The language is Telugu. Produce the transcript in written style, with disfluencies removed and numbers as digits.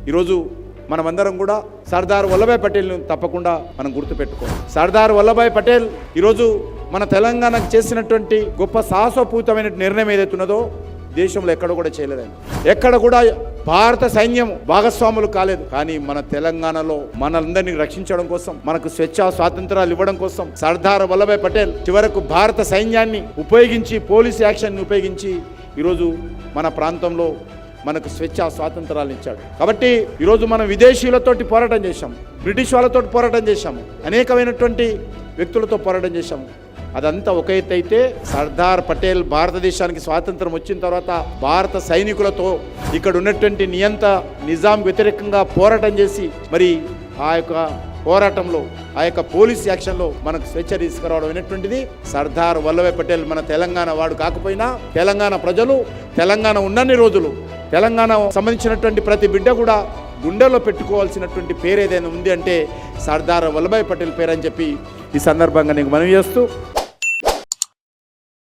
ఈరోజు మనమందరం కూడా సర్దార్ వల్లభాయ్ పటేల్ను తప్పకుండా మనం గుర్తుపెట్టుకోవాలి. సర్దార్ వల్లభాయ్ పటేల్ ఈరోజు మన తెలంగాణకు చేసినటువంటి గొప్ప సాహసోపూతమైన నిర్ణయం ఏదైతే ఉన్నదో దేశంలో ఎక్కడ కూడా చేయలేదండి. ఎక్కడ కూడా భారత సైన్యం భాగస్వాములు కాలేదు. కానీ మన తెలంగాణలో మనందరినీ రక్షించడం కోసం, మనకు స్వేచ్ఛా స్వాతంత్రాలు ఇవ్వడం కోసం సర్దార్ వల్లభాయ్ పటేల్ చివరకు భారత సైన్యాన్ని ఉపయోగించి, పోలీస్ యాక్షన్ని ఉపయోగించి ఈరోజు మన ప్రాంతంలో మనకు స్వేచ్ఛా స్వాతంత్రాలు ఇచ్చాడు. కాబట్టి ఈరోజు మనం విదేశీయులతోటి పోరాటం చేశాము, బ్రిటిష్ వాళ్ళతో పోరాటం చేశాము, అనేకమైనటువంటి వ్యక్తులతో పోరాటం చేశాము. అదంతా ఒక ఎత్తు అయితే సర్దార్ పటేల్ భారతదేశానికి స్వాతంత్రం వచ్చిన తర్వాత భారత సైనికులతో ఇక్కడ ఉన్నటువంటి నిజాం వ్యతిరేకంగా పోరాటం చేసి మరి ఆ యొక్క పోరాటంలో, ఆ యొక్క పోలీస్ యాక్షన్లో మనకు స్వేచ్ఛ తీసుకురావడం అనేటువంటిది సర్దార్ వల్లభాయ్ పటేల్. మన తెలంగాణ వాడు కాకపోయినా తెలంగాణ ప్రజలు, తెలంగాణ ఉన్నన్ని రోజులు తెలంగాణ సంబంధించినటువంటి ప్రతి బిడ్డ కూడా గుండెలో పెట్టుకోవాల్సినటువంటి పేరు ఏదైనా ఉంది అంటే సర్దార్ వల్లభాయ్ పటేల్ పేరు అని చెప్పి ఈ సందర్భంగా నేను మనవి చేస్తూ